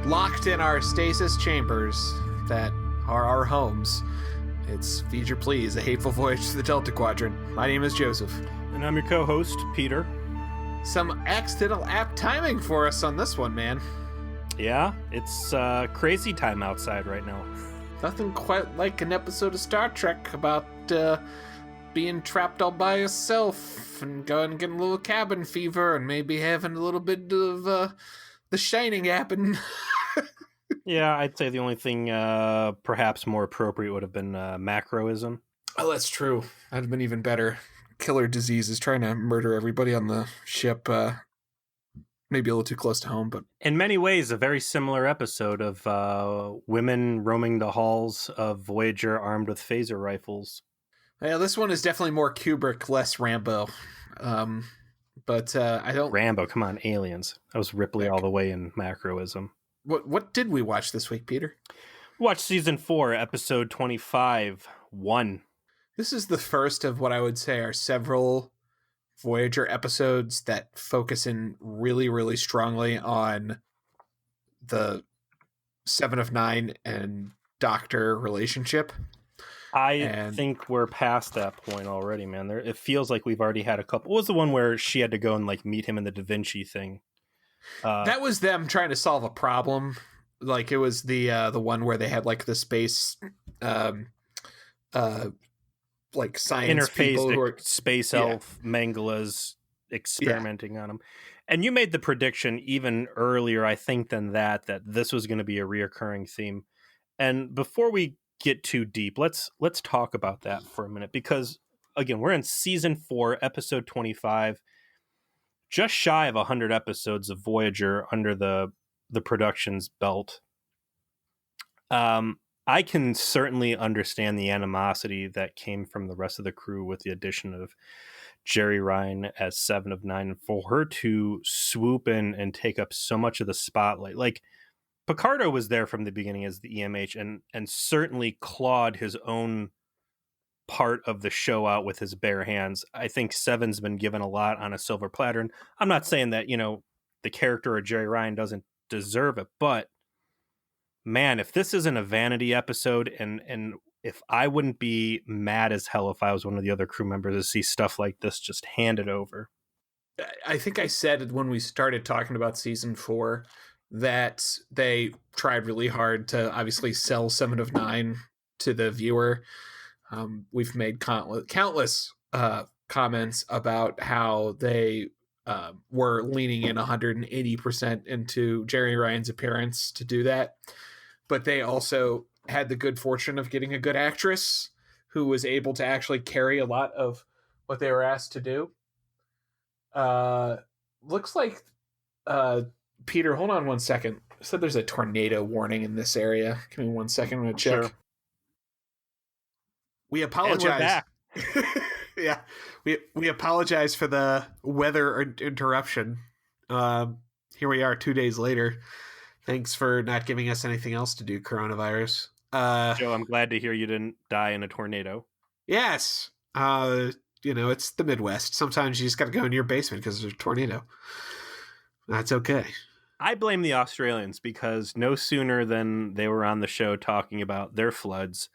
locked in our stasis chambers that are our homes. It's Feature Please, A Hateful Voyage to the Delta Quadrant. My name is Joseph. And I'm your co-host, Peter. Some accidental app timing for us on this one, man. Yeah, it's crazy time outside right now. Nothing quite like an episode of Star Trek about being trapped all by yourself and going and getting a little cabin fever and maybe having a little bit of The Shining happen. Yeah, I'd say the only thing perhaps more appropriate would have been macroism. Oh, that's true. That'd have been even better. Killer disease is trying to murder everybody on the ship. Maybe a little too close to home, but in many ways, a very similar episode of women roaming the halls of Voyager armed with phaser rifles. Yeah, this one is definitely more Kubrick, less Rambo. But I don't... Rambo, come on, aliens. That was Ripley all the way in macroism. What did we watch this week, Peter? Watch season 4, episode 25, 1. This is the first of what I would say are several Voyager episodes that focus in really, really strongly on the 7 of 9 and Doctor relationship. I think we're past that point already, man. It feels like we've already had a couple. What was the one where she had to go and like meet him in the Da Vinci thing? That was them trying to solve a problem. Like it was the one where they had like the space like science people who are space elf Mangala's experimenting on him. And you made the prediction even earlier, I think, than that this was going to be a reoccurring theme. And before we get too deep, let's talk about that for a minute, because again, we're in season 4, episode 25, just shy of 100 episodes of Voyager under the production's belt. I can certainly understand the animosity that came from the rest of the crew with the addition of Jerry Ryan as 7 of 9, and for her to swoop in and take up so much of the spotlight. Like, Picardo was there from the beginning as the EMH and certainly clawed his own part of the show out with his bare hands. I think Seven's been given a lot on a silver platter. And I'm not saying that, the character of Jerry Ryan doesn't deserve it, but man, if this isn't a vanity episode, and if I wouldn't be mad as hell if I was one of the other crew members to see stuff like this just handed over. I think I said when we started talking about season 4 that they tried really hard to obviously sell 7 of 9 to the viewer. We've made countless comments about how they were leaning in 180% into Jerry Ryan's appearance to do that. But they also had the good fortune of getting a good actress who was able to actually carry a lot of what they were asked to do. Looks like... Peter, hold on one second. I said there's a tornado warning in this area. Give me 1 second. I'm going to check. Sure. We apologize. Yeah. We apologize for the weather interruption. Here we are 2 days later. Thanks for not giving us anything else to do, coronavirus. Joe, I'm glad to hear you didn't die in a tornado. Yes. It's the Midwest. Sometimes you just got to go in your basement because there's a tornado. That's okay. I blame the Australians because no sooner than they were on the show talking about their floods,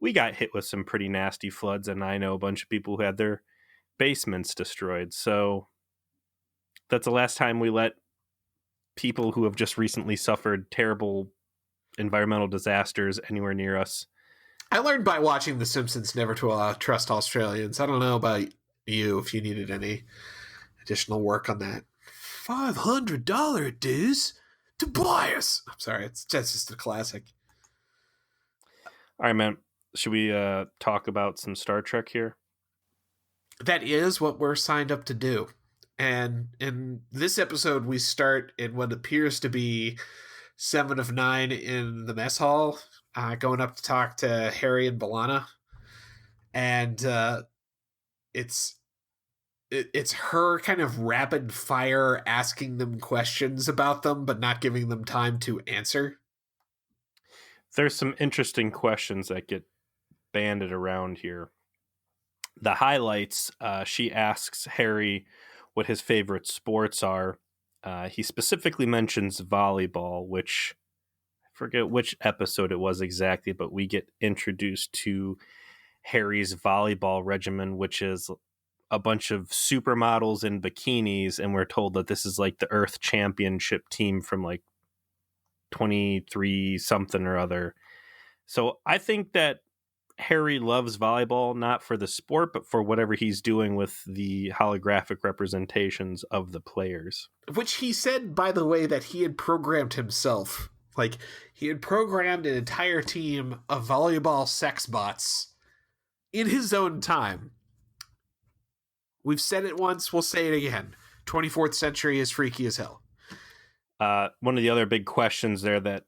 we got hit with some pretty nasty floods, and I know a bunch of people who had their basements destroyed. So that's the last time we let people who have just recently suffered terrible environmental disasters anywhere near us. I learned by watching The Simpsons never to trust Australians. I don't know about you if you needed any additional work on that. $500 dues to buy us. I'm sorry, that's just a classic. All right, man. Should we talk about some Star Trek here? That is what we're signed up to do. And in this episode, we start in what appears to be 7 of 9 in the mess hall, going up to talk to Harry and B'Elanna. And it's her kind of rapid fire asking them questions about them, but not giving them time to answer. There's some interesting questions that get banded around here. The highlights, she asks Harry what his favorite sports are. He specifically mentions volleyball, which forget which episode it was exactly, but we get introduced to Harry's volleyball regimen, which is a bunch of supermodels in bikinis, and we're told that this is like the Earth Championship team from like 23 something or other. So I think that Harry loves volleyball, not for the sport, but for whatever he's doing with the holographic representations of the players. Which he said, by the way, that he had programmed himself. Like, he had programmed an entire team of volleyball sex bots in his own time. We've said it once, we'll say it again. 24th century is freaky as hell. One of the other big questions there that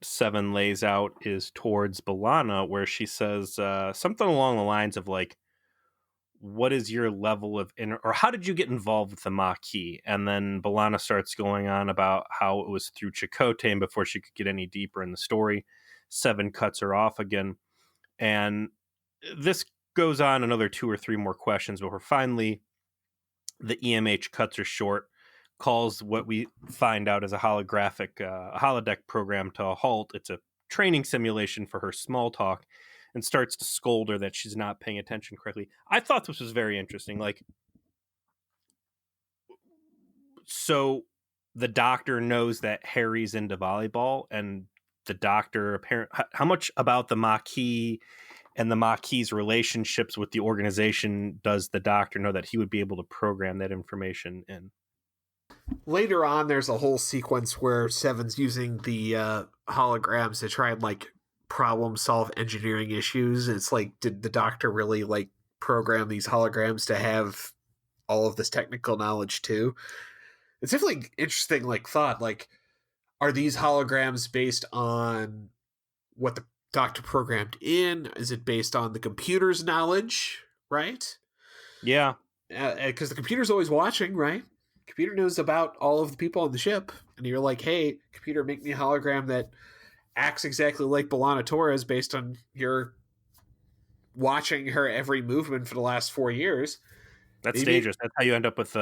Seven lays out is towards B'Elanna, where she says something along the lines of like, what is your level of or how did you get involved with the Maquis? And then B'Elanna starts going on about how it was through Chakotay, and before she could get any deeper in the story, Seven cuts her off again. And this goes on another 2 or 3 more questions before finally the EMH cuts her short, calls what we find out as a holographic holodeck program to a halt. It's a training simulation for her small talk, and starts to scold her that she's not paying attention correctly. I thought this was very interesting. Like, so the doctor knows that Harry's into volleyball, and the doctor apparently, how much about the Maquis and the Maquis' relationships with the organization does the doctor know that he would be able to program that information in? Later on, there's a whole sequence where Seven's using the holograms to try and like problem solve engineering issues. And it's like, did the doctor really like program these holograms to have all of this technical knowledge too? It's definitely interesting, like thought. Like, are these holograms based on what the doctor programmed in? Is it based on the computer's knowledge? Right? Yeah, Because the computer's always watching, right? Computer knows about all of the people on the ship, and you're like, hey, computer, make me a hologram that acts exactly like B'Elanna Torres based on your watching her every movement for the last 4 years. that's Maybe dangerous. That's how you end up with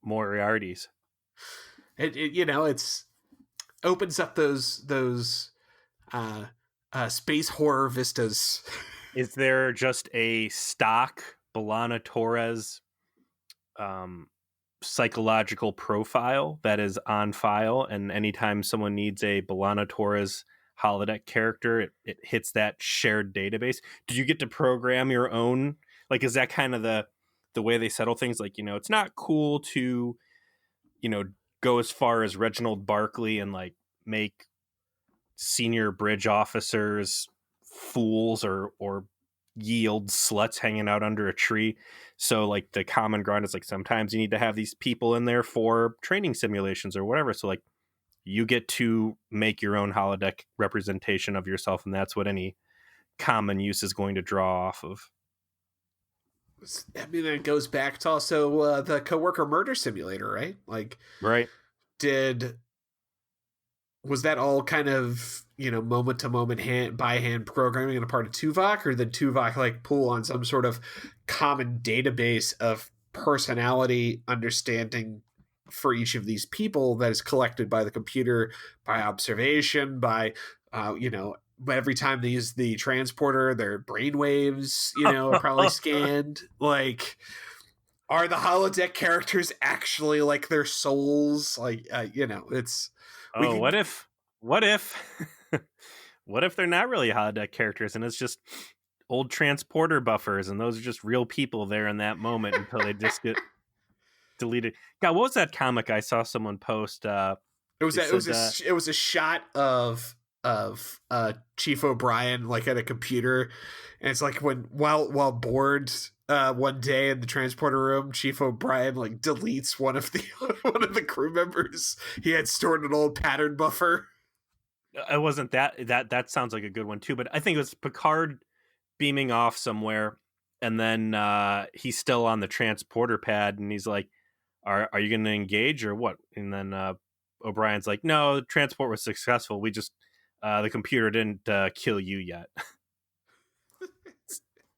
Moriarty's. it's opens up those space horror vistas. Is there just a stock B'Elanna Torres psychological profile that is on file, and anytime someone needs a B'Elanna Torres holodeck character, it hits that shared database? Did you get to program your own? Like, is that kind of the way they settle things? Like, it's not cool to, go as far as Reginald Barkley and like make senior bridge officers fools or yield sluts hanging out under a tree. So like the common ground is like, sometimes you need to have these people in there for training simulations or whatever. So like, you get to make your own holodeck representation of yourself, and that's what any common use is going to draw off of. I mean, it goes back to also the coworker murder simulator, right? Like, Right. Was that all kind of, moment to moment by hand programming on a part of Tuvok, or did Tuvok like pull on some sort of common database of personality understanding for each of these people that is collected by the computer, by observation, by every time they use the transporter, their brainwaves, are probably scanned. Like, are the holodeck characters actually like their souls? Like, it's Oh, what if what if they're not really holodeck characters, and it's just old transporter buffers, and those are just real people there in that moment until they just get deleted? God, what was that comic I saw someone post? It was a shot of Chief O'Brien like at a computer, and it's like while bored one day in the transporter room, Chief O'Brien like deletes one of the crew members. He had stored an old pattern buffer. It wasn't that sounds like a good one too, but I think it was Picard beaming off somewhere, and then he's still on the transporter pad, and he's like, are you going to engage or what? And then O'Brien's like, no, the transport was successful. We just the computer didn't kill you yet.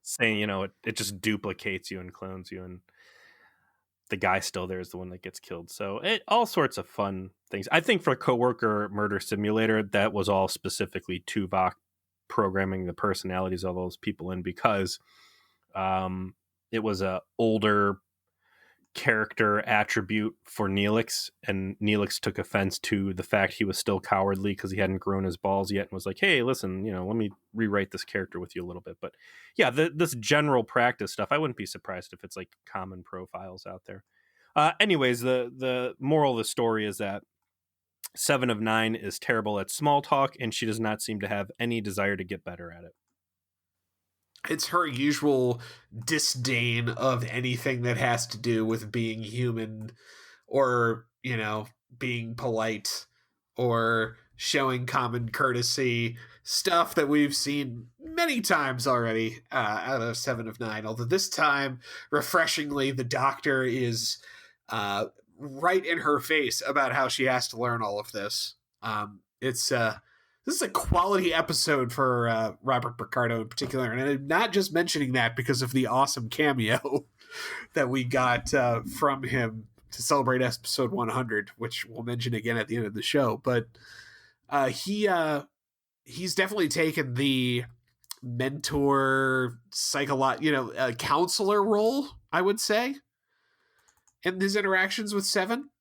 Saying, it just duplicates you and clones you. And the guy still there is the one that gets killed. So all sorts of fun things. I think for Coworker Murder Simulator, that was all specifically Tuvok programming the personalities of those people in, because it was a older character attribute for Neelix, and Neelix took offense to the fact he was still cowardly because he hadn't grown his balls yet, and was like, hey, listen, let me rewrite this character with you a little bit. But yeah, this general practice stuff, I wouldn't be surprised if it's like common profiles out there. Anyways, the moral of the story is that 7 of 9 is terrible at small talk, and she does not seem to have any desire to get better at it. It's her usual disdain of anything that has to do with being human, or, being polite, or showing common courtesy, stuff that we've seen many times already out of 7 of 9. Although this time, refreshingly, the Doctor is right in her face about how she has to learn all of this. This is a quality episode for Robert Picardo in particular, and I'm not just mentioning that because of the awesome cameo that we got from him to celebrate episode 100, which we'll mention again at the end of the show. But he's definitely taken the mentor, counselor role, I would say, in his interactions with Seven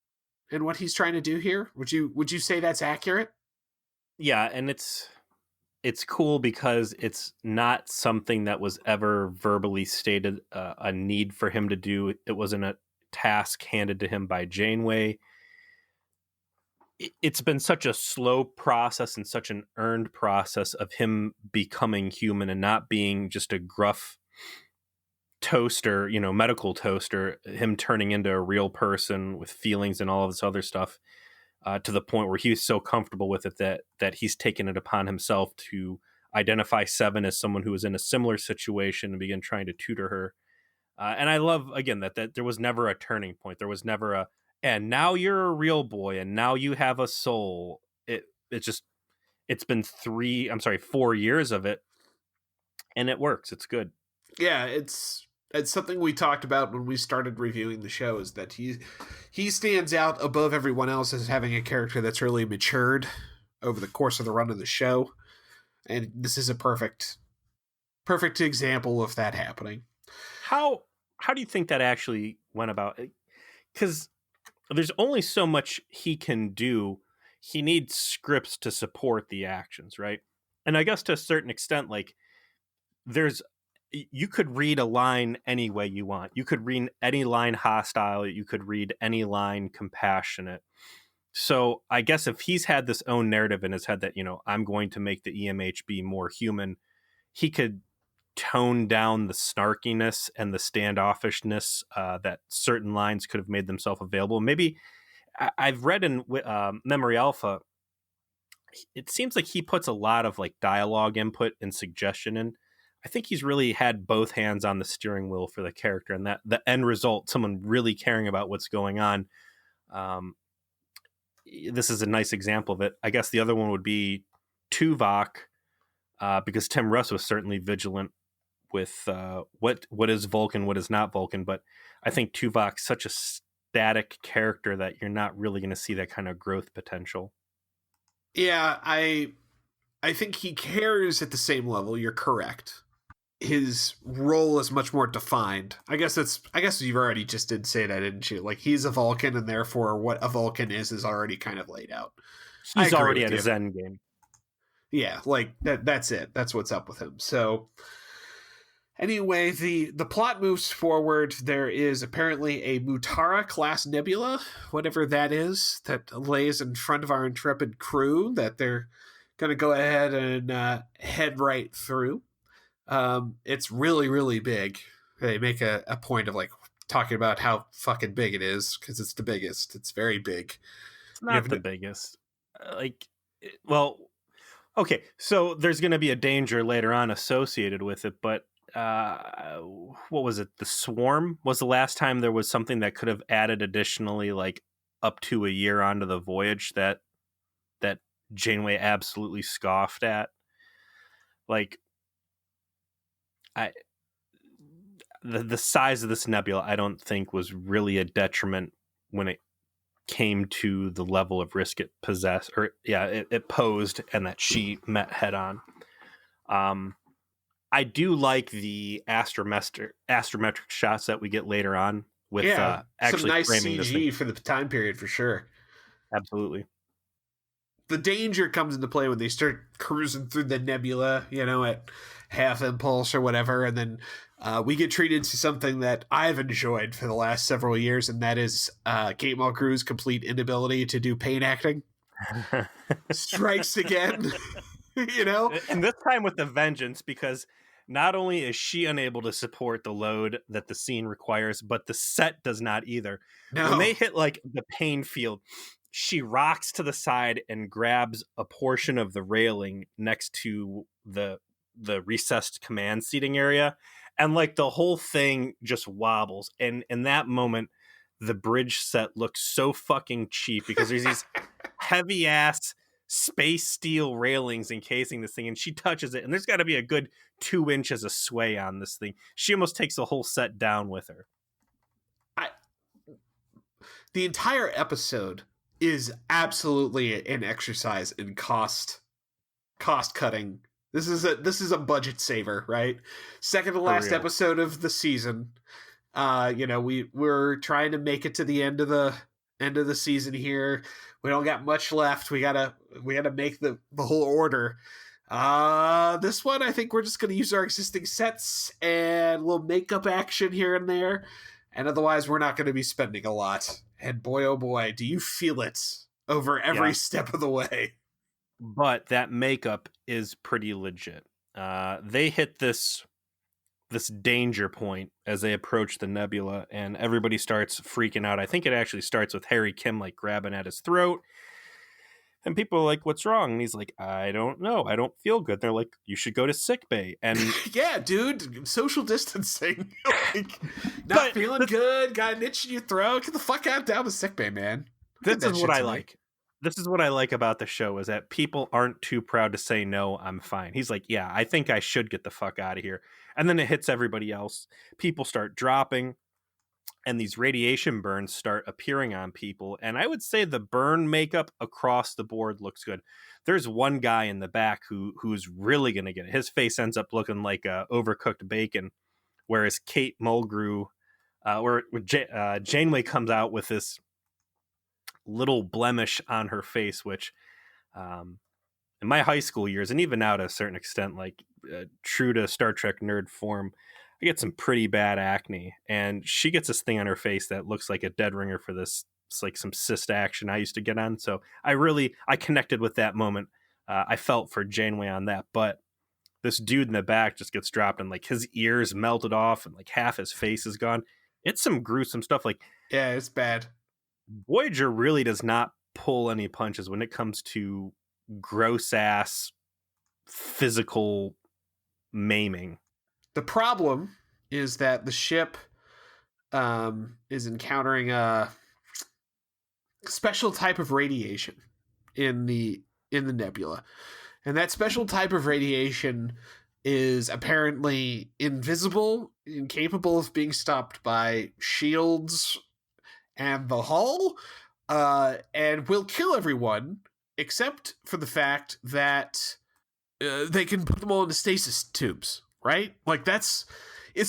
and what he's trying to do here. Would you say that's accurate? Yeah, and it's cool because it's not something that was ever verbally stated a need for him to do. It wasn't a task handed to him by Janeway. It's been such a slow process and such an earned process of him becoming human and not being just a gruff toaster, medical toaster, him turning into a real person with feelings and all of this other stuff. To the point where he's so comfortable with it that he's taken it upon himself to identify Seven as someone who was in a similar situation and begin trying to tutor her. And I love, again, that there was never a turning point. There was never and now you're a real boy and now you have a soul. It's been 4 years of it, and it works. It's good. Yeah, it's something we talked about when we started reviewing the show, is that he stands out above everyone else as having a character that's really matured over the course of the run of the show, and this is a perfect example of that happening. How do you think that actually went about? Because there's only so much he can do. He needs scripts to support the actions, right? And I guess to a certain extent, like, you could read a line any way you want. You could read any line hostile. You could read any line compassionate. So I guess if he's had this own narrative in his head that, I'm going to make the EMH be more human, he could tone down the snarkiness and the standoffishness that certain lines could have made themselves available. Maybe I've read in Memory Alpha, it seems like he puts a lot of like dialogue input and suggestion in. I think he's really had both hands on the steering wheel for the character, and that the end result, someone really caring about what's going on. This is a nice example of it. I guess the other one would be Tuvok, because Tim Russ was certainly vigilant with what is Vulcan, what is not Vulcan. But I think Tuvok's such a static character that you're not really going to see that kind of growth potential. Yeah, I think he cares at the same level. You're correct. His role is much more defined. I guess you already just did say that, didn't you? Like, he's a Vulcan, and therefore what a Vulcan is already kind of laid out. He's already at his end game. Yeah, like that's it. That's what's up with him. So anyway, the plot moves forward. There is apparently a Mutara class nebula, whatever that is, that lays in front of our intrepid crew that they're going to go ahead and head right through. It's really, really big. They make a point of like talking about how fucking big it is, because it's the biggest. It's very big. It's not the biggest. Well, okay, so there's going to be a danger later on associated with it, but what was it? The Swarm was the last time there was something that could have added additionally, like up to a year onto the voyage that Janeway absolutely scoffed at. Like, the size of this nebula, I don't think was really a detriment when it came to the level of risk it possessed, or it posed, and that she met head on. I do like the astrometric shots that we get later on with Yeah, some actually nice framing this thing. CG for the time period for sure. Absolutely. The danger comes into play when they start cruising through the nebula, at half impulse or whatever, and then we get treated to something that I've enjoyed for the last several years, and that is Kate Mulgrew's complete inability to do pain acting. Strikes again, And this time with a vengeance, because not only is she unable to support the load that the scene requires, but the set does not either. No. When they hit like the pain field, she rocks to the side and grabs a portion of the railing next to the recessed command seating area, and like the whole thing just wobbles. And in that moment, the bridge set looks so fucking cheap because there's these heavy ass space steel railings encasing this thing, and she touches it, and there's got to be a good 2 inches of sway on this thing. She almost takes the whole set down with her. The entire episode is absolutely an exercise in cost cutting. This is a budget saver, right? Second to last episode of the season. We're trying to make it to the end of the season here. We don't got much left. We gotta make the whole order. This one, I think we're just gonna use our existing sets and a little makeup action here and there, and otherwise we're not gonna be spending a lot. And boy, oh boy, do you feel it over every step of the way. But that makeup is pretty legit. They hit this danger point as they approach the nebula, and everybody starts freaking out. I think it actually starts with Harry Kim like grabbing at his throat, and people are like, "What's wrong?" And he's like, "I don't know. I don't feel good." They're like, "You should go to sick bay." And yeah, dude, social distancing. Not feeling good, got an itch in your throat. Get the fuck out down to sick bay, man. This is what I like. This is what I like about the show, is that people aren't too proud to say, no, I'm fine. He's like, yeah, I think I should get the fuck out of here. And then it hits everybody else. People start dropping, and these radiation burns start appearing on people. And I would say the burn makeup across the board looks good. There's one guy in the back who's really going to get it. His face ends up looking like overcooked bacon, whereas Kate Mulgrew, Janeway comes out with this little blemish on her face, which in my high school years, and even now to a certain extent, like true to Star Trek nerd form, I get some pretty bad acne, and she gets this thing on her face that looks like a dead ringer for this. It's like some cyst action I used to get on, so I connected with that moment. I felt for Janeway on that, but this dude in the back just gets dropped, and like his ears melted off, and like half his face is gone. It's some gruesome stuff. Like, yeah, it's bad. Voyager really does not pull any punches when it comes to gross ass physical maiming. The problem is that the ship is encountering a special type of radiation in the nebula, and that special type of radiation is apparently invisible, incapable of being stopped by shields and the hull, and will kill everyone except for the fact that they can put them all into stasis tubes, right? Like, it's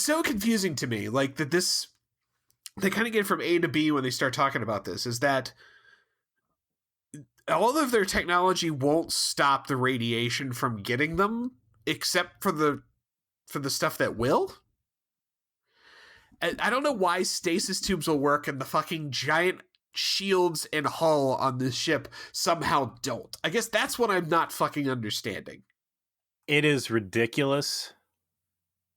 so confusing to me. Like, that this, they kind of get from A to B when they start talking about this, is that all of their technology won't stop the radiation from getting them, except for the stuff that will. I don't know why stasis tubes will work and the fucking giant shields and hull on this ship somehow don't. I guess that's what I'm not fucking understanding. It is ridiculous,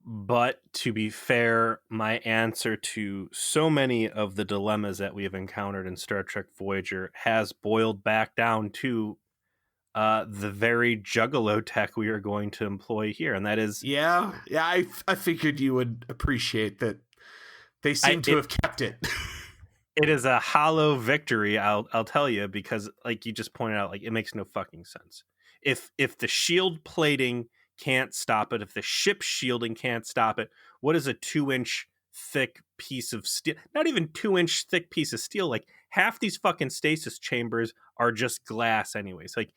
but to be fair, my answer to so many of the dilemmas that we have encountered in Star Trek Voyager has boiled back down to the very juggalo tech we are going to employ here, and that is... Yeah, I figured you would appreciate that. They seem to have kept it. It is a hollow victory, I'll tell you, because like you just pointed out, like it makes no fucking sense. If the shield plating can't stop it, if the ship shielding can't stop it, what is a 2-inch thick piece of steel? Not even 2-inch thick piece of steel. Like half these fucking stasis chambers are just glass, anyways. Like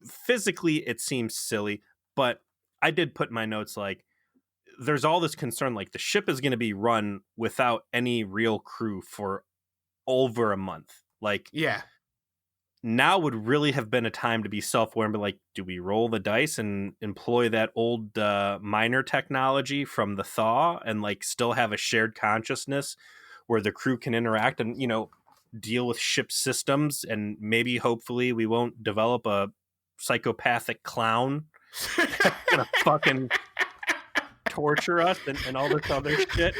physically, it seems silly, but I did put in my notes like there's all this concern like the ship is going to be run without any real crew for over a month. Like Yeah. now would really have been a time to be self-aware and be like, do we roll the dice and employ that old miner technology from the thaw and like still have a shared consciousness where the crew can interact and, you know, deal with ship systems, and maybe hopefully we won't develop a psychopathic clown gonna fucking torture us and all this other shit.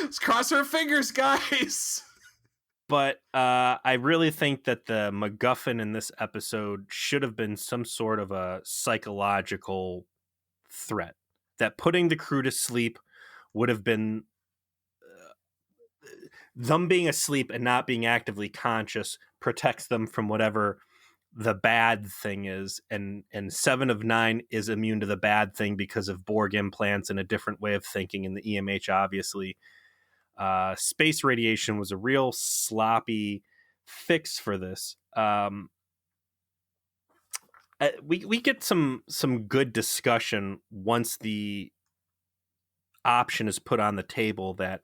Let's cross our fingers, guys. But I really think that the MacGuffin in this episode should have been some sort of a psychological threat. That putting the crew to sleep would have been them being asleep and not being actively conscious protects them from whatever the bad thing is, and 7 of 9 is immune to the bad thing because of Borg implants and a different way of thinking in the EMH, obviously. Space radiation was a real sloppy fix for this. We get some good discussion once the option is put on the table that,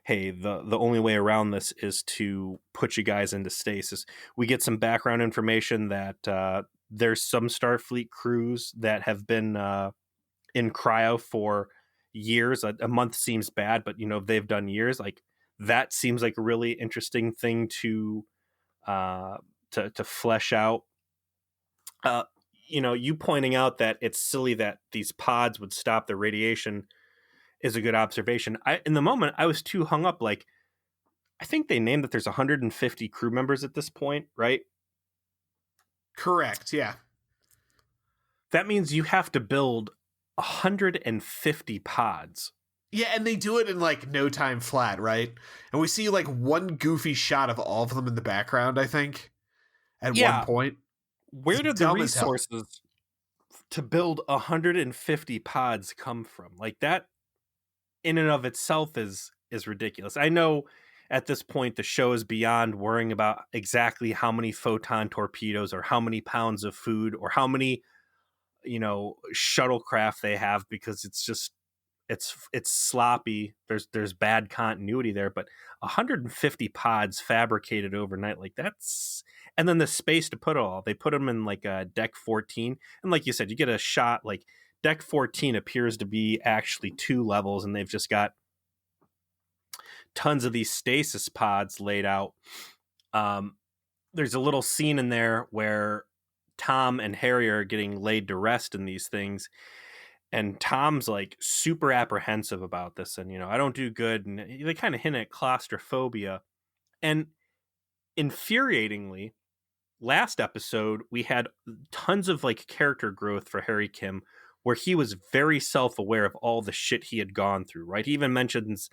hey, the only way around this is to put you guys into stasis. We get some background information that there's some Starfleet crews that have been in cryo for years. A month seems bad, but you know, they've done years. Like that seems like a really interesting thing to flesh out. You know, you pointing out that it's silly that these pods would stop the radiation is a good observation. In the moment I was too hung up. Like I think they named that there's 150 crew members at this point, right? Correct. Yeah. That means you have to build 150 pods. Yeah, and they do it in like no time flat, right? And we see like one goofy shot of all of them in the background, I think, at one point. Where It's did the dumb as hell. resources to build 150 pods come from? Like that in and of itself is ridiculous. I know at this point the show is beyond worrying about exactly how many photon torpedoes or how many pounds of food or how many, you know, shuttlecraft they have, because it's just it's sloppy. There's bad continuity there, but 150 pods fabricated overnight, like that's, and then the space to put it all. They put them in like deck 14, and like you said, you get a shot like deck 14 appears to be actually 2 levels, and they've just got tons of these stasis pods laid out. There's a little scene in there where Tom and Harry are getting laid to rest in these things, and Tom's like super apprehensive about this, and you know, I don't do good, and they kind of hint at claustrophobia. And infuriatingly, last episode we had tons of like character growth for Harry Kim, where he was very self-aware of all the shit he had gone through, right? He even mentions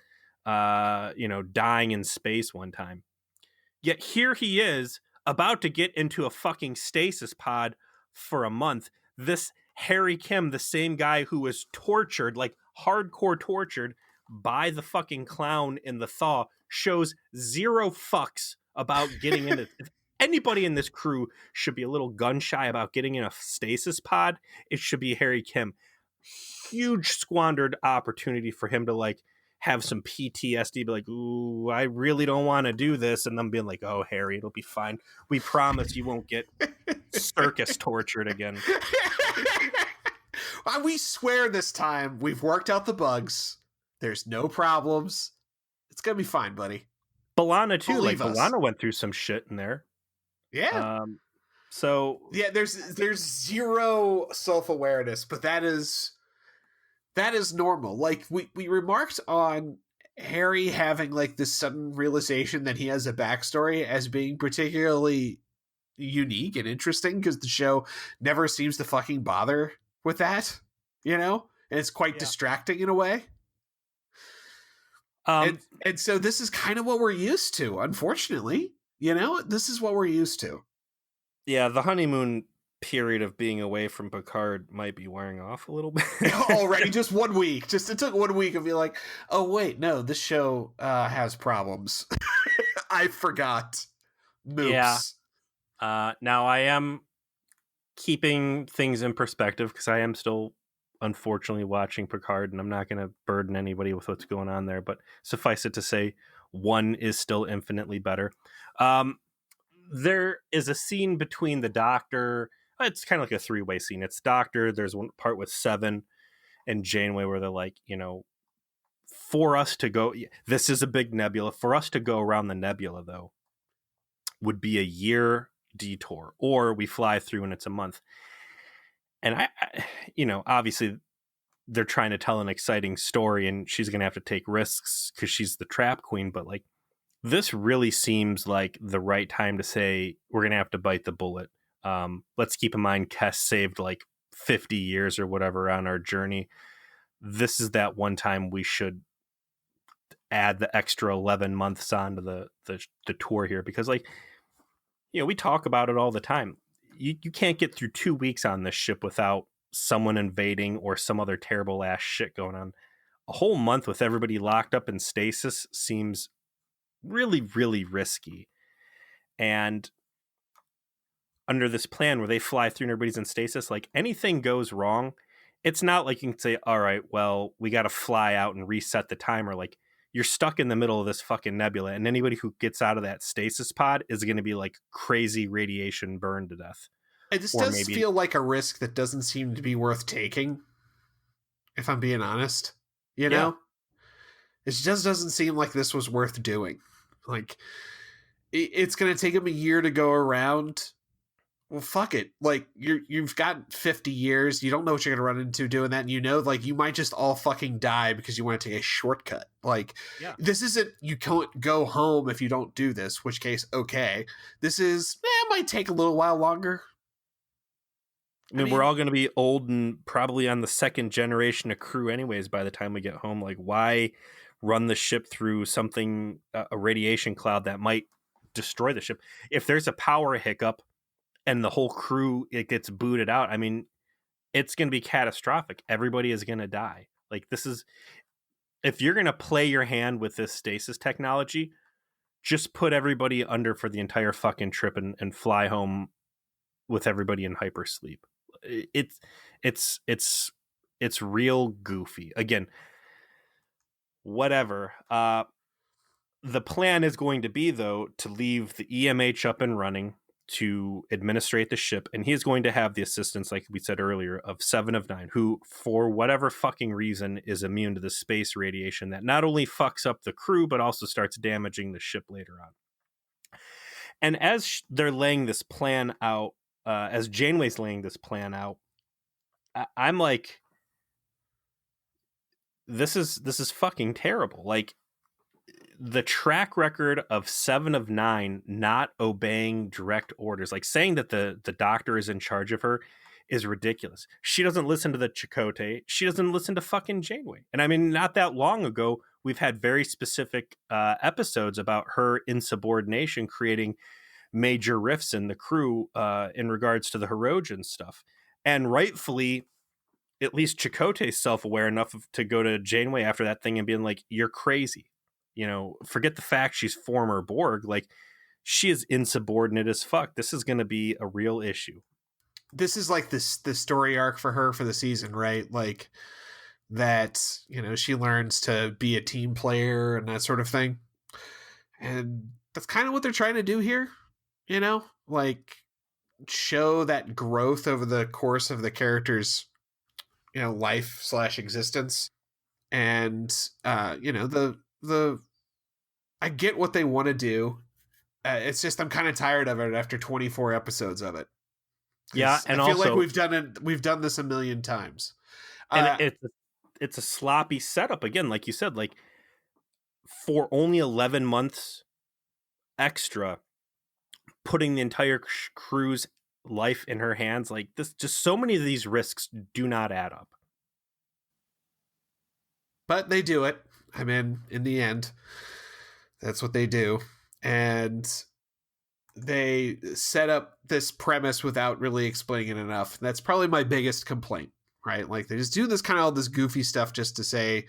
you know, dying in space one time. Yet here he is about to get into a fucking stasis pod for a month. This Harry Kim, the same guy who was tortured, like hardcore tortured by the fucking clown in the thaw, shows zero fucks about getting into. If anybody in this crew should be a little gun shy about getting in a stasis pod, it should be Harry Kim. Huge squandered opportunity for him to like have some PTSD, be like, ooh, I really don't want to do this. And then being like, oh, Harry, it'll be fine. We promise you won't get circus tortured again. We swear this time we've worked out the bugs. There's no problems. It's going to be fine, buddy. B'Elanna, too. Believe like, us. B'Elanna went through some shit in there. Yeah. So. Yeah, there's zero self-awareness, but that is normal. Like we remarked on Harry having like this sudden realization that he has a backstory as being particularly unique and interesting, because the show never seems to fucking bother with that, you know, and it's quite distracting in a way. And so this is kind of what we're used to, unfortunately. You know, this is what we're used to. Yeah, the honeymoon period of being away from Picard might be wearing off a little bit. Already, just 1 week. Just it took 1 week of being like, oh wait, no, this show has problems. I forgot. Yeah. Moops. Now I am keeping things in perspective because I am still unfortunately watching Picard, and I'm not going to burden anybody with what's going on there, but suffice it to say, one is still infinitely better. There is a scene between the Doctor. It's kind of like a three-way scene. It's Doctor. There's one part with Seven and Janeway where they're like, for us to go, this is a big nebula. For us to go around the nebula, though, would be a year detour, or we fly through and it's a month. And I obviously they're trying to tell an exciting story and she's going to have to take risks because she's the trap queen. But like, this really seems like the right time to say, we're going to have to bite the bullet. Let's keep in mind, Kess saved like 50 years or whatever on our journey. This is that one time we should add the extra 11 months onto the tour here, because like, we talk about it all the time. You can't get through 2 weeks on this ship without someone invading or some other terrible ass shit going on. A whole month with everybody locked up in stasis seems really, really risky. And under this plan where they fly through and everybody's in stasis, like anything goes wrong, it's not like you can say, all right, well, we got to fly out and reset the timer. Like, you're stuck in the middle of this fucking nebula, and anybody who gets out of that stasis pod is going to be like crazy radiation burned to death. This Or does maybe, feel like a risk that doesn't seem to be worth taking, if I'm being honest. Yeah. It just doesn't seem like this was worth doing. Like, it's going to take them a year to go around. Well, fuck it. Like, you've got 50 years. You don't know what you're going to run into doing that. And like, you might just all fucking die because you want to take a shortcut. Like, Yeah. this isn't, you can't go home if you don't do this, which case, okay. This is, it might take a little while longer. I mean, we're all going to be old and probably on the second generation of crew anyways by the time we get home. Like, why run the ship through something, a radiation cloud that might destroy the ship? If there's a power hiccup and the whole crew, it gets booted out, I mean, it's going to be catastrophic. Everybody is going to die. Like, this is, if you're going to play your hand with this stasis technology, just put everybody under for the entire fucking trip and fly home with everybody in hypersleep. It's real goofy. Again, whatever. The plan is going to be, though, to leave the EMH up and running to administrate the ship, and he's going to have the assistance, like we said earlier, of 7 of 9, who, for whatever fucking reason, is immune to the space radiation that not only fucks up the crew, but also starts damaging the ship later on. And as they're laying this plan out, as Janeway's laying this plan out, I'm like, this is fucking terrible. Like, the track record of 7 of 9 not obeying direct orders, like saying that the doctor is in charge of her, is ridiculous. She doesn't listen to the Chakotay. She doesn't listen to fucking Janeway. And I mean, not that long ago, we've had very specific episodes about her insubordination creating major rifts in the crew in regards to the Hirogen stuff. And rightfully, at least Chakotay's self-aware enough to go to Janeway after that thing and being like, you're crazy. Forget the fact she's former Borg. Like, she is insubordinate as fuck. This is going to be a real issue. This is like the story arc for her for the season, right? Like, that, she learns to be a team player and that sort of thing. And that's kind of what they're trying to do here, like, show that growth over the course of the character's, life/existence. And, the I get what they want to do. It's just, I'm kind of tired of it after 24 episodes of it. Yeah, and I feel also, like we've done this a million times. And it's a sloppy setup again, like you said, like, for only 11 months extra, putting the entire crew's life in her hands, like this, just so many of these risks do not add up. But they do it. In the end, that's what they do. And they set up this premise without really explaining it enough. That's probably my biggest complaint, right? Like they just do this kind of all this goofy stuff just to say,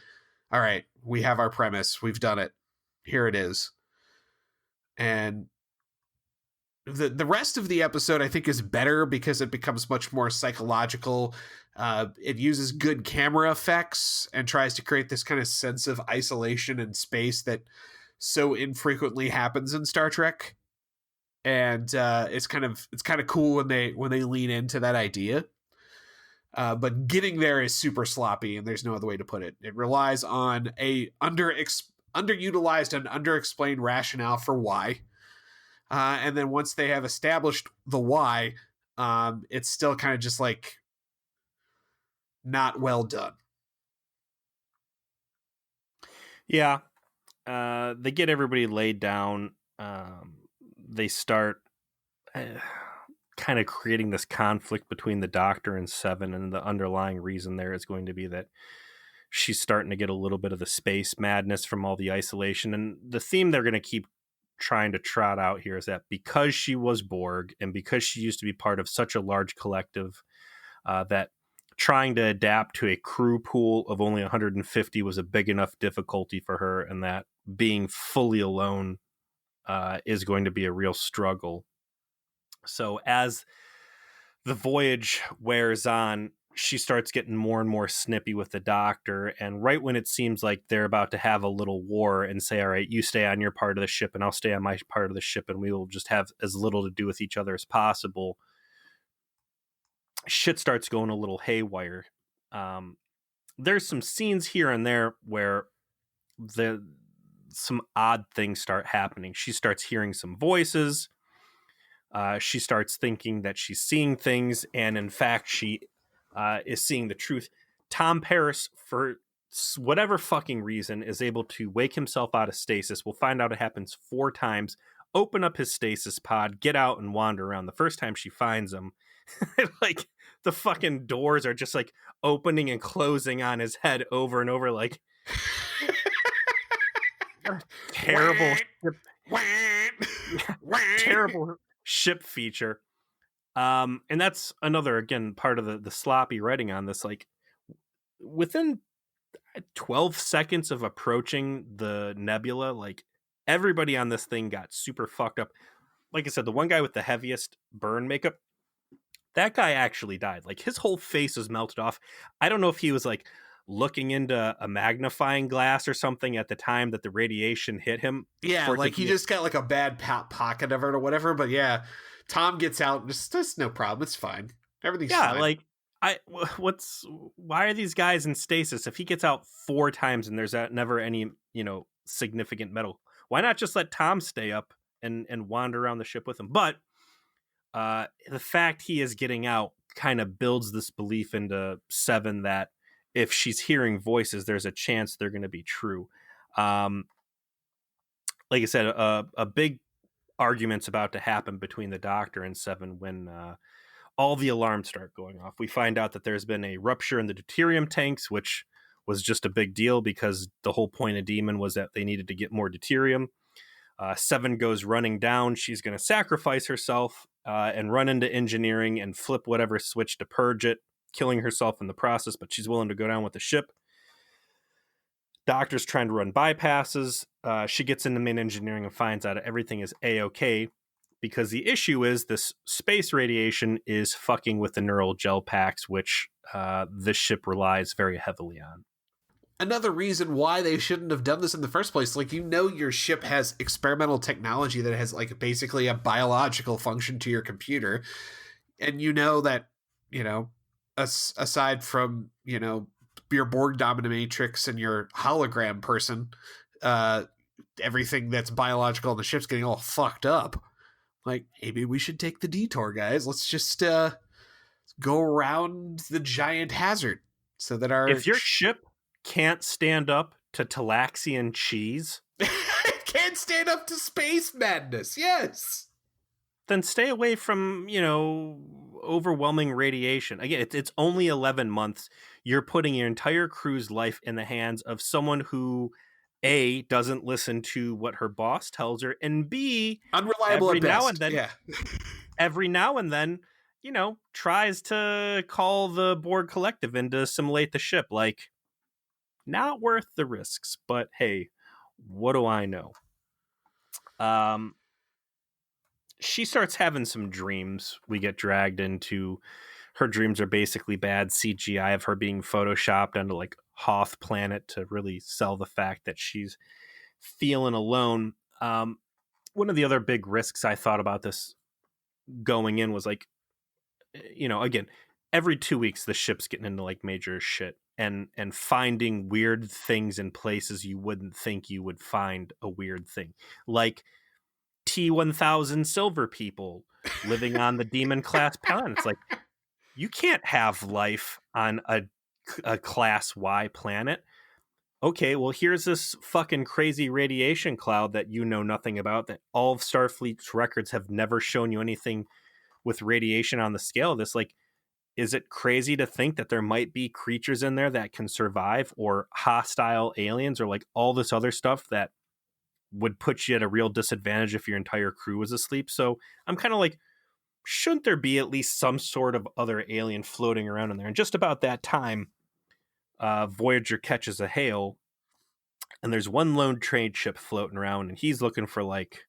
all right, we have our premise, we've done it, here it is. And the rest of the episode I think is better because it becomes much more psychological. It uses good camera effects and tries to create this kind of sense of isolation in space that so infrequently happens in Star Trek. And it's kind of cool when they lean into that idea. But getting there is super sloppy, and there's no other way to put it. It relies on a underutilized and underexplained rationale for why. And then once they have established the why, it's still kind of just like not well done. Yeah. They get everybody laid down. They start kind of creating this conflict between the Doctor and Seven, and the underlying reason there is going to be that she's starting to get a little bit of the space madness from all the isolation. And the theme they're going to keep trying to trot out here is that because she was Borg and because she used to be part of such a large collective, that trying to adapt to a crew pool of only 150 was a big enough difficulty for her, and that being fully alone is going to be a real struggle. So as the voyage wears on, she starts getting more and more snippy with the Doctor, and right when it seems like they're about to have a little war and say, all right, you stay on your part of the ship and I'll stay on my part of the ship and we will just have as little to do with each other as possible, shit starts going a little haywire. There's some scenes here and there where some odd things start happening. She starts hearing some voices. She starts thinking that she's seeing things, and in fact, she is seeing the truth. Tom Paris, for whatever fucking reason, is able to wake himself out of stasis. We'll find out it happens 4 times. Open up his stasis pod, get out and wander around. The first time she finds him, like the fucking doors are just like opening and closing on his head over and over, like terrible terrible ship feature. And that's another, again, part of the sloppy writing on this. Like within 12 seconds of approaching the nebula, like everybody on this thing got super fucked up. Like I said, the one guy with the heaviest burn makeup, that guy actually died. Like his whole face was melted off. I don't know if he was like looking into a magnifying glass or something at the time that the radiation hit him. Yeah, like he just got like a bad pocket of it or whatever. But yeah, Tom gets out and just no problem. It's fine. Everything's fine. Like why are these guys in stasis? If he gets out 4 times and there's never any, significant metal, why not just let Tom stay up and wander around the ship with him? But the fact he is getting out kind of builds this belief into Seven that if she's hearing voices, there's a chance they're going to be true. Like I said, a big argument's about to happen between the Doctor and Seven when all the alarms start going off. We find out that there's been a rupture in the deuterium tanks, which was just a big deal because the whole point of Demon was that they needed to get more deuterium. Seven goes running down. She's going to sacrifice herself and run into engineering and flip whatever switch to purge it, killing herself in the process, but she's willing to go down with the ship. Doctor's trying to run bypasses. She gets into main engineering and finds out everything is A-okay, because the issue is this space radiation is fucking with the neural gel packs, which this ship relies very heavily on. Another reason why they shouldn't have done this in the first place, like, your ship has experimental technology that has like basically a biological function to your computer, and that aside from your Borg dominatrix and your hologram person, everything that's biological in the ship's getting all fucked up. Like, maybe we should take the detour, guys. Let's just go around the giant hazard so that if your ship can't stand up to Talaxian cheese, it can't stand up to space madness, yes, then stay away from overwhelming radiation. Again, it's only 11 months. You're putting your entire crew's life in the hands of someone who A, doesn't listen to what her boss tells her, and B, Unreliable every at now and best. then, Yeah. tries to call the Borg Collective in to assimilate the ship. Like, not worth the risks, but hey, what do I know? Um, she starts having some dreams. We get dragged into her dreams are basically bad CGI of her being photoshopped onto like Hoth planet to really sell the fact that she's feeling alone. One of the other big risks I thought about this going in was like, again, every 2 weeks the ship's getting into like major shit and finding weird things in places you wouldn't think you would find a weird thing, like T1000 silver people living on the demon class planet. It's like, you can't have life on a class Y planet. Okay, well, here's this fucking crazy radiation cloud that you know nothing about, that all of Starfleet's records have never shown you anything with radiation on the scale of this. Like, is it crazy to think that there might be creatures in there that can survive, or hostile aliens, or like all this other stuff that would put you at a real disadvantage if your entire crew was asleep? So I'm kind of like, shouldn't there be at least some sort of other alien floating around in there? And just about that time, Voyager catches a hail, and there's one lone trade ship floating around, and he's looking for like,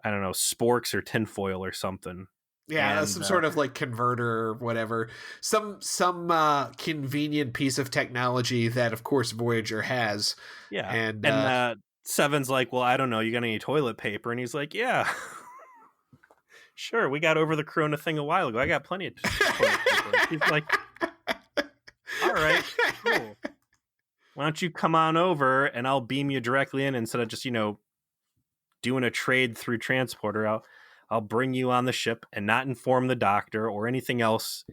I don't know, sporks or tinfoil or something. Yeah, And some sort of like converter or whatever. Some convenient piece of technology that of course Voyager has. yeah, And and Seven's like, well, I don't know, you got any toilet paper? And he's like, yeah, sure, we got over the Corona thing a while ago. I got plenty of toilet paper. He's like, all right, cool. Why don't you come on over and I'll beam you directly in instead of just, doing a trade through transporter. I'll bring you on the ship and not inform the doctor or anything else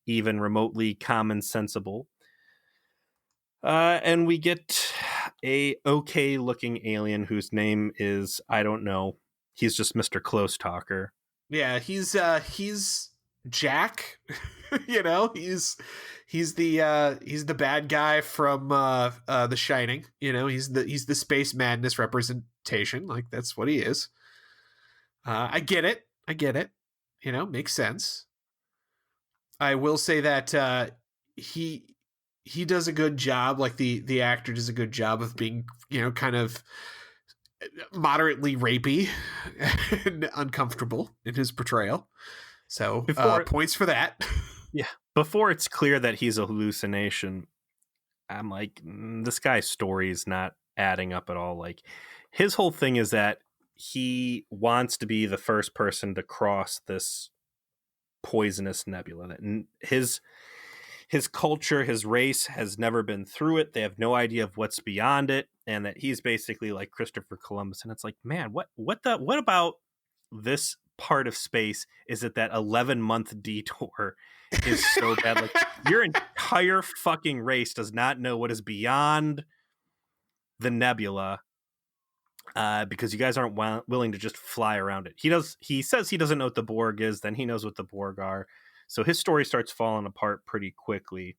even remotely common sensible. And we get a okay looking alien whose name is, I don't know. He's just Mr. Close Talker. yeah, he's Jack. He's the bad guy from The Shining. He's the space madness representation. Like that's what he is. I get it. I get it. Makes sense. I will say that he he does a good job. Like the actor does a good job of being kind of moderately rapey and uncomfortable in his portrayal. So Before points for that. Yeah, before it's clear that he's a hallucination, I'm like, this guy's story is not adding up at all. Like, his whole thing is that he wants to be the first person to cross this poisonous nebula. That his culture, his race has never been through it. They have no idea of what's beyond it, and that he's basically like Christopher Columbus. And it's like, man, what about this part of space is it that 11-month detour is so bad? Like, your entire fucking race does not know what is beyond the nebula, because you guys aren't willing to just fly around it. He says he doesn't know what the Borg is, then he knows what the Borg are. So his story starts falling apart pretty quickly.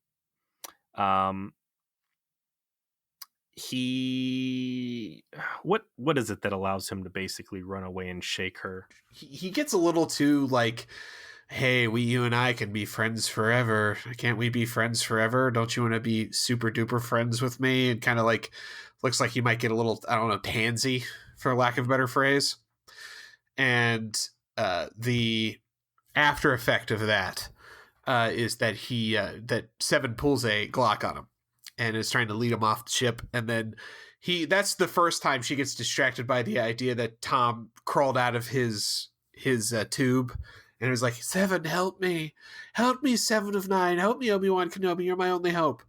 He what is it that allows him to basically run away and shake her? He gets a little too like, hey, you and I can be friends forever. Can't we be friends forever? Don't you want to be super duper friends with me? And kind of like looks like he might get a little, I don't know, pansy, for lack of a better phrase. And the after effect of that is that that Seven pulls a Glock on him and is trying to lead him off the ship. And then that's the first time she gets distracted by the idea that Tom crawled out of his tube and was like, Seven, help me, Seven of Nine, help me, Obi-Wan Kenobi, you're my only hope.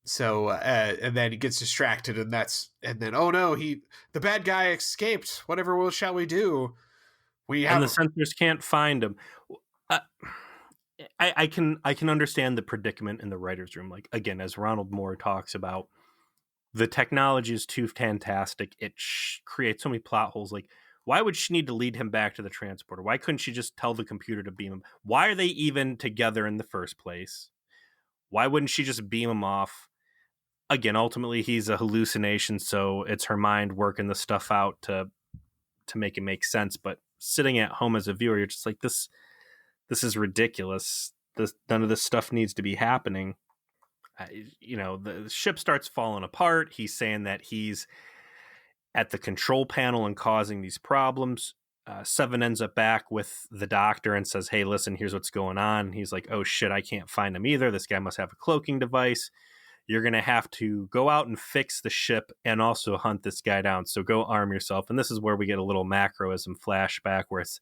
So and then he gets distracted, and then oh no, the bad guy escaped. Whatever shall we do? And the sensors can't find him. I can understand the predicament in the writer's room. Like, again, as Ronald Moore talks about, the technology is too fantastic. It creates so many plot holes. Like, why would she need to lead him back to the transporter? Why couldn't she just tell the computer to beam him? Why are they even together in the first place? Why wouldn't she just beam him off? again, ultimately he's a hallucination, so it's her mind working the stuff out to make it make sense. But sitting at home as a viewer, you're just like, this is ridiculous. None of this stuff needs to be happening. The ship starts falling apart. He's saying that he's at the control panel and causing these problems. Seven ends up back with the doctor and says, hey, listen, here's what's going on. He's like, oh shit, I can't find him either. This guy must have a cloaking device. You're going to have to go out and fix the ship and also hunt this guy down. So go arm yourself. And this is where we get a little macroism flashback where it's,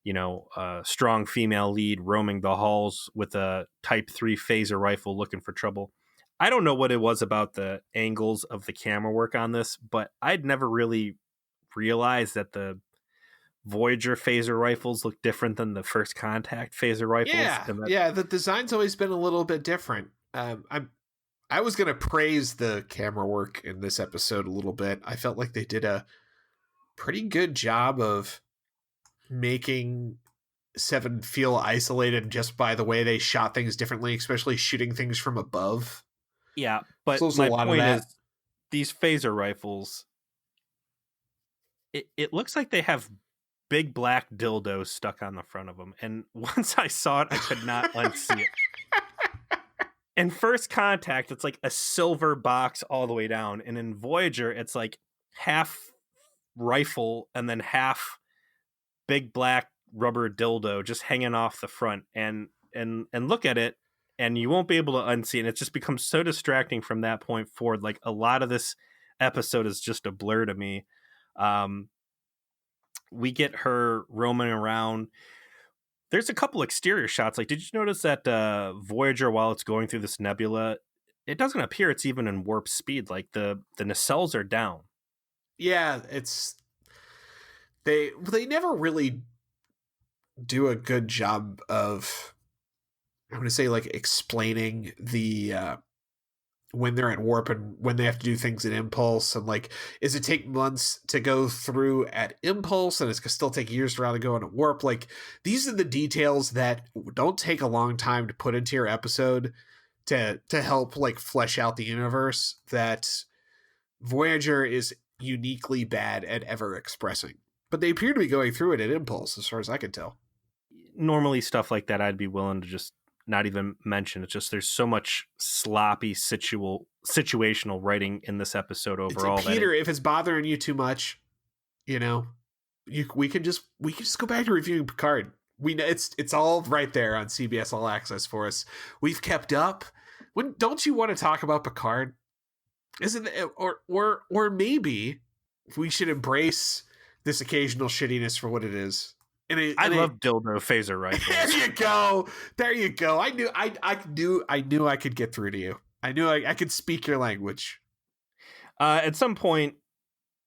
a strong female lead roaming the halls with a Type 3 phaser rifle looking for trouble. I don't know what it was about the angles of the camera work on this, but I'd never really realized that the Voyager phaser rifles look different than the First Contact phaser rifles. Yeah. The design's always been a little bit different. I was gonna praise the camera work in this episode a little bit. I felt like they did a pretty good job of making Seven feel isolated just by the way they shot things differently, especially shooting things from above. Yeah, but So there's my a lot of point that. is these phaser rifles, it looks like they have big black dildos stuck on the front of them. And once I saw it, I could not unsee it. In First Contact, it's like a silver box all the way down. And in Voyager, it's like half rifle and then half big black rubber dildo just hanging off the front. And look at it, and you won't be able to unsee it. And it just becomes so distracting from that point forward. Like, a lot of this episode is just a blur to me. We get her roaming around. There's a couple exterior shots. Like, did you notice that Voyager, while it's going through this nebula, it doesn't appear it's even in warp speed. Like, the nacelles are down. Yeah, they never really do a good job of, I'm going to say, like, explaining the when they're at warp and when they have to do things at impulse, and like, is it take months to go through at impulse and it's gonna still take years around to go in at warp? Like, these are the details that don't take a long time to put into your episode to help like flesh out the universe that Voyager is uniquely bad at ever expressing. But they appear to be going through it at impulse, as far as I can tell. Normally, stuff like that, I'd be willing to just not even mention. It's just there's so much sloppy situational writing in this episode overall. Peter, if it's bothering you too much, we can just go back to reviewing Picard. We know it's all right there on CBS All Access for us. We've kept up. When don't you want to talk about Picard? Isn't it, or maybe we should embrace this occasional shittiness for what it is. I love dildo phaser rifles. There you go. I knew I could get through to you. I knew I could speak your language. At some point,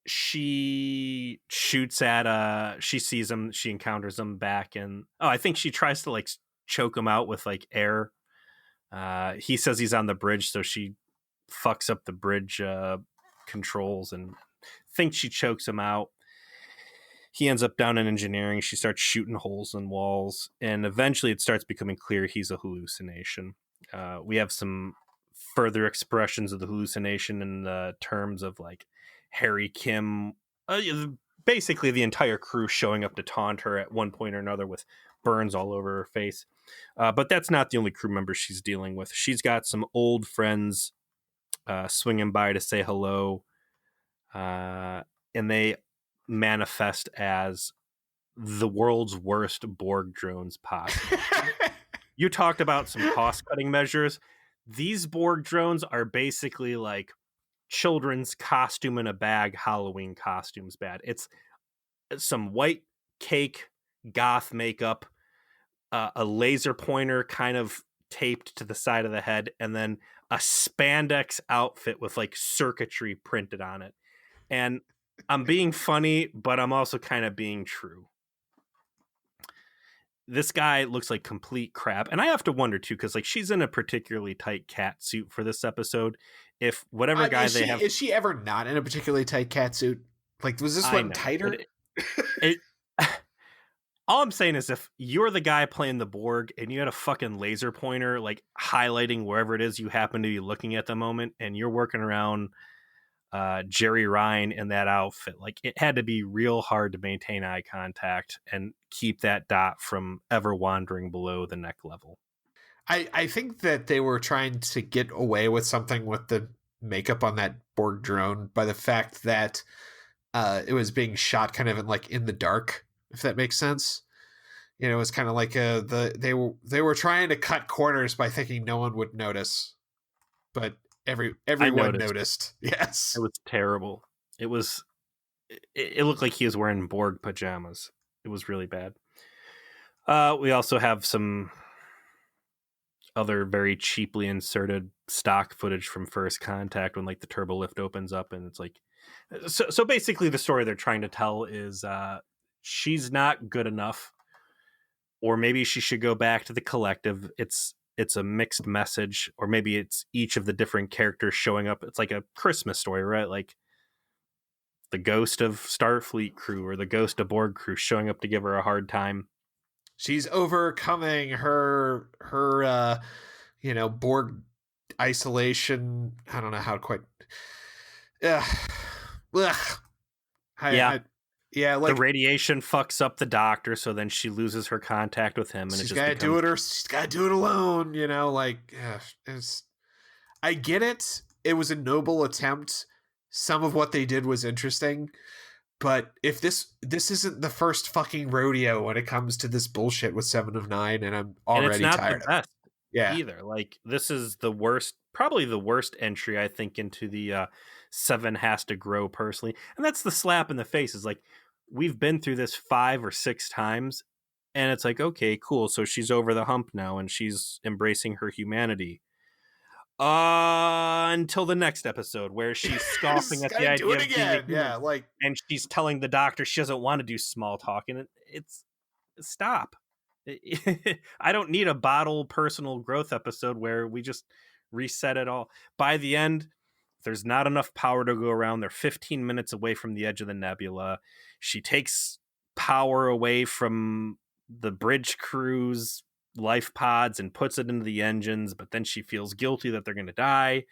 she shoots at she sees him, she encounters him back, and I think she tries to like choke him out with like air. He says he's on the bridge, so she fucks up the bridge controls and thinks she chokes him out. He ends up down in engineering. She starts shooting holes in walls, and eventually it starts becoming clear he's a hallucination. We have some further expressions of the hallucination in the terms of like Harry Kim, basically the entire crew showing up to taunt her at one point or another with burns all over her face. But that's not the only crew member she's dealing with. She's got some old friends swinging by to say hello, and they manifest as the world's worst Borg drones possible. You talked about some cost-cutting measures. These Borg drones are basically like children's costume in a bag Halloween costumes bad. It's some white cake goth makeup, a laser pointer kind of taped to the side of the head, and then a spandex outfit with like circuitry printed on it. And I'm being funny, but I'm also kind of being true. This guy looks like complete crap. And I have to wonder too, because like she's in a particularly tight cat suit for this episode. If whatever guy they have, is she ever not in a particularly tight cat suit? Like, was this one tighter? All I'm saying is if you're the guy playing the Borg and you had a fucking laser pointer like highlighting wherever it is you happen to be looking at the moment, and you're working around Jerry Ryan in that outfit, like it had to be real hard to maintain eye contact and keep that dot from ever wandering below the neck level. I think that they were trying to get away with something with the makeup on that Borg drone by the fact that it was being shot kind of in the dark, if that makes sense. You know, it was kind of like they were trying to cut corners by thinking no one would notice, but everyone noticed. Yes, it was terrible. It looked like he was wearing Borg pajamas. It was really bad. We also have some other very cheaply inserted stock footage from First Contact when like the turbo lift opens up, and it's like so basically the story they're trying to tell is she's not good enough, or maybe she should go back to the collective. It's a mixed message, or maybe it's each of the different characters showing up. It's like a Christmas story, right? Like the ghost of Starfleet crew or the ghost of Borg crew showing up to give her a hard time. She's overcoming her Borg isolation. I don't know how to quite. Yeah, yeah. Like the radiation fucks up the doctor, so then she loses her contact with him, and she's got to do it. She's got to do it alone. You know, like I get it. It was a noble attempt. Some of what they did was interesting. But if this isn't the first fucking rodeo when it comes to this bullshit with 7 of 9, and I'm already tired of it. Yeah. Either. Like, this is the worst, probably the worst entry, I think, into the 7 has to grow personally. And that's the slap in the face, is like, we've been through this 5 or 6 times, and it's like, okay, cool. So she's over the hump now, and she's embracing her humanity. Until the next episode where she's scoffing at the idea of again. Yeah, like, and she's telling the doctor she doesn't want to do small talk, and it's stop. I don't need a bottle personal growth episode where we just reset it all. By the end, there's not enough power to go around. They're 15 minutes away from the edge of the nebula. She takes power away from the bridge crew's life pods and puts it into the engines, but then she feels guilty that they're going to die,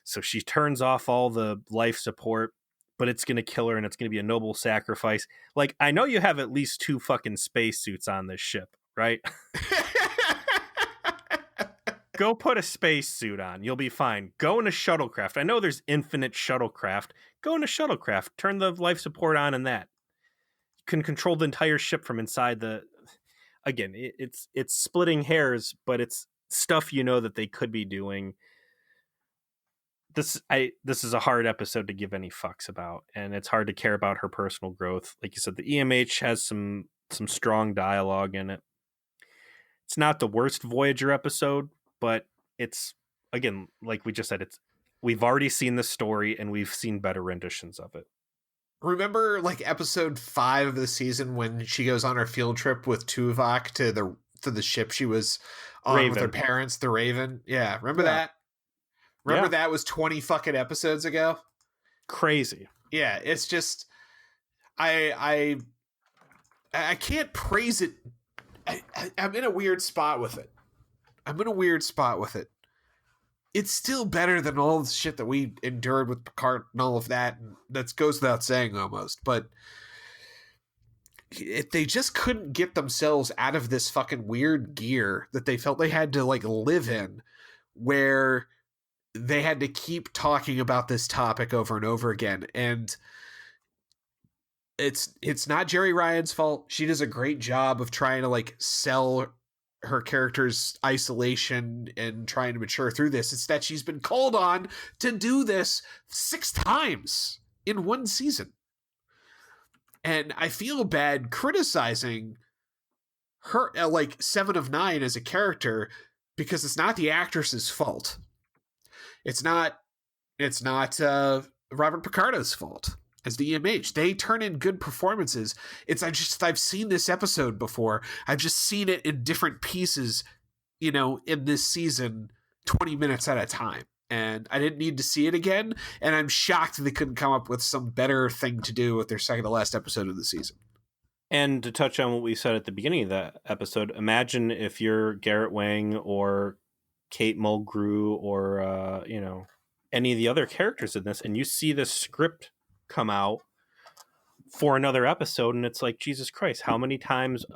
so she turns off all the life support, but it's going to kill her, and it's going to be a noble sacrifice. Like, I know you have at least 2 fucking spacesuits on this ship, right? Go put a spacesuit on, you'll be fine. Go in a shuttlecraft. I know there's infinite shuttlecraft. Go in a shuttlecraft, turn the life support on, and that you can control the entire ship from inside the. Again, it's splitting hairs, but it's stuff that they could be doing. This is a hard episode to give any fucks about, and it's hard to care about her personal growth. Like you said, the EMH has some strong dialogue in it. It's not the worst Voyager episode, but it's, again, like we just said, we've already seen the story and we've seen better renditions of it. Remember, like, episode 5 of the season when she goes on her field trip with Tuvok to the ship she was on Raven. With her parents, the Raven? Yeah, remember that? Remember that was 20 fucking episodes ago? Crazy. Yeah, it's just I can't praise it. I'm in a weird spot with it. It's still better than all the shit that we endured with Picard and all of that. And that goes without saying almost. But they just couldn't get themselves out of this fucking weird gear that they felt they had to, like, live in, where they had to keep talking about this topic over and over again. And it's not Jerry Ryan's fault. She does a great job of trying to, like, sell her character's isolation and trying to mature through this. It's that she's been called on to do this 6 times in one season. And I feel bad criticizing her, like, 7 of 9 as a character, because it's not the actress's fault. It's not Robert Picardo's fault as the EMH. They turn in good performances. I've seen this episode before. I've just seen it in different pieces, in this season, 20 minutes at a time. And I didn't need to see it again. And I'm shocked they couldn't come up with some better thing to do with their second to last episode of the season. And to touch on what we said at the beginning of that episode, imagine if you're Garrett Wang or Kate Mulgrew or any of the other characters in this, and you see this script come out for another episode, and it's like, Jesus Christ, how many times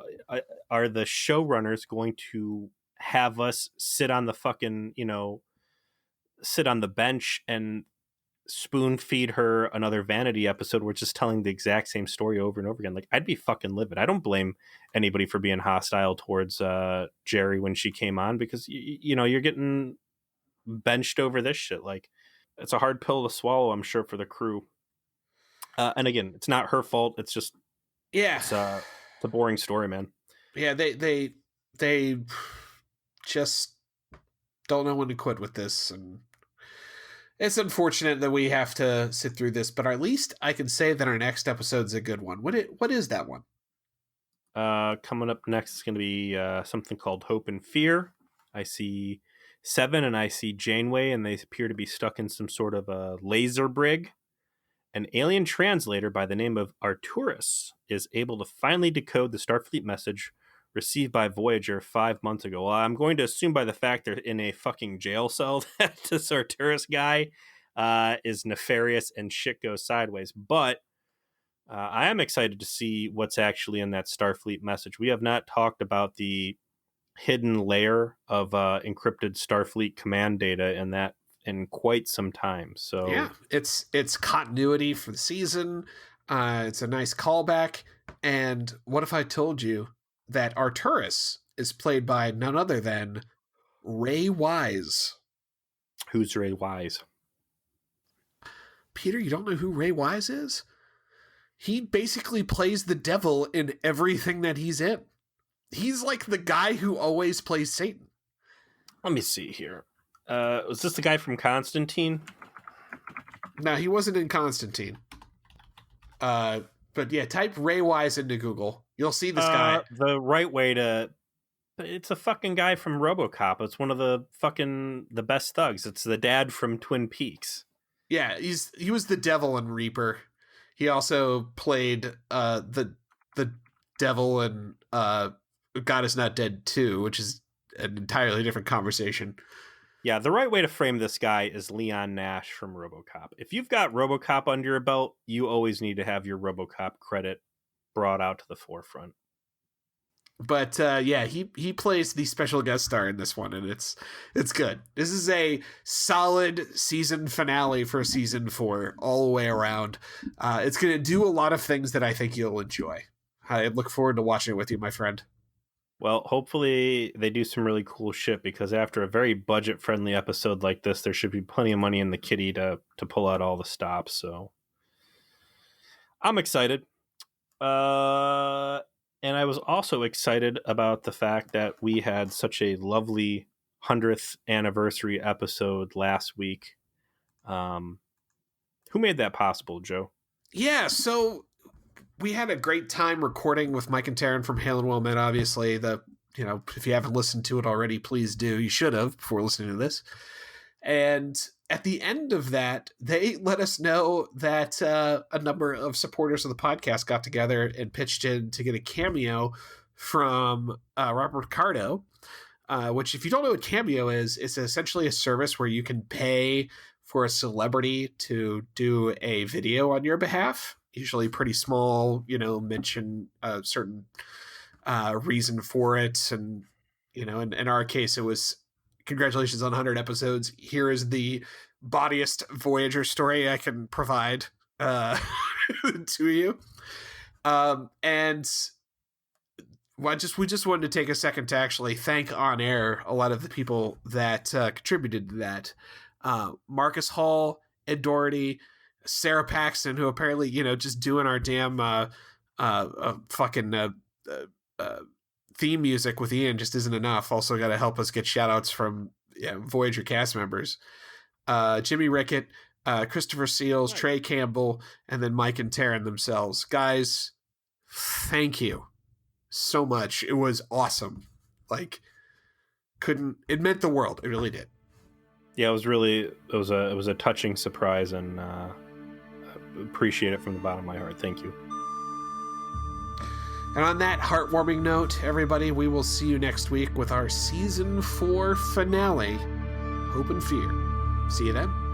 are the showrunners going to have us sit on the bench and spoon feed her another Vanity episode? We're just telling the exact same story over and over again. Like, I'd be fucking livid. I don't blame anybody for being hostile towards Jerry when she came on, because you're getting benched over this shit. Like, it's a hard pill to swallow, I'm sure, for the crew. And again, it's not her fault. It's just it's a boring story, man. Yeah, they just don't know when to quit with this, and it's unfortunate that we have to sit through this, but at least I can say that our next episode's a good one. What is that one? Coming up next is going to be something called Hope and Fear. I see Seven and I see Janeway, and they appear to be stuck in some sort of a laser brig. An alien translator by the name of Arturus is able to finally decode the Starfleet message received by Voyager 5 months ago. Well, I'm going to assume by the fact they're in a fucking jail cell that this Arturus guy is nefarious and shit goes sideways. But I am excited to see what's actually in that Starfleet message. We have not talked about the hidden layer of encrypted Starfleet command data in quite some time. So yeah, it's continuity for the season. It's a nice callback. And what if I told you that Arturus is played by none other than Ray Wise? Who's Ray Wise? Peter, you don't know who Ray Wise is? He basically plays the devil in everything that he's in. He's like the guy who always plays Satan. Let me see here. Was this the guy from Constantine? No, he wasn't in Constantine. But yeah, type Ray Wise into Google. You'll see this guy. The right way to... It's a fucking guy from RoboCop. It's one of the best thugs. It's the dad from Twin Peaks. Yeah, he was the devil in Reaper. He also played the devil in God Is Not Dead 2, which is an entirely different conversation. Yeah, the right way to frame this guy is Leon Nash from RoboCop. If you've got RoboCop under your belt, you always need to have your RoboCop credit brought out to the forefront. But yeah, he plays the special guest star in this one, and it's good. This is a solid season finale for season 4 all the way around. It's going to do a lot of things that I think you'll enjoy. I look forward to watching it with you, my friend. Well, hopefully they do some really cool shit, because after a very budget-friendly episode like this, there should be plenty of money in the kitty to pull out all the stops. So I'm excited. And I was also excited about the fact that we had such a lovely 100th anniversary episode last week. Who made that possible, Joe? Yeah, so we had a great time recording with Mike and Taryn from Hale and Well Met. Obviously, if you haven't listened to it already, please do. You should have before listening to this. And at the end of that, they let us know that a number of supporters of the podcast got together and pitched in to get a cameo from Robert Ricardo, which, if you don't know what Cameo is, it's essentially a service where you can pay for a celebrity to do a video on your behalf, usually pretty small, mention a certain reason for it. And, in our case, it was congratulations on 100 episodes. Here is the bodiest Voyager story I can provide to you. And we just wanted to take a second to actually thank on air a lot of the people that contributed to that. Marcus Hall, Ed Doherty, Sarah Paxton, who apparently, just doing our damn fucking theme music with Ian just isn't enough. Also got to help us get shout outs from Voyager cast members. Jimmy Rickett, Christopher Seals, Trey Campbell, and then Mike and Taryn themselves. Guys, thank you so much. It was awesome. Like, it meant the world. It really did. Yeah, it was a touching surprise, and appreciate it from the bottom of my heart. Thank you. And on that heartwarming note, everybody, we will see you next week with our Season 4 finale, Hope and Fear. See you then.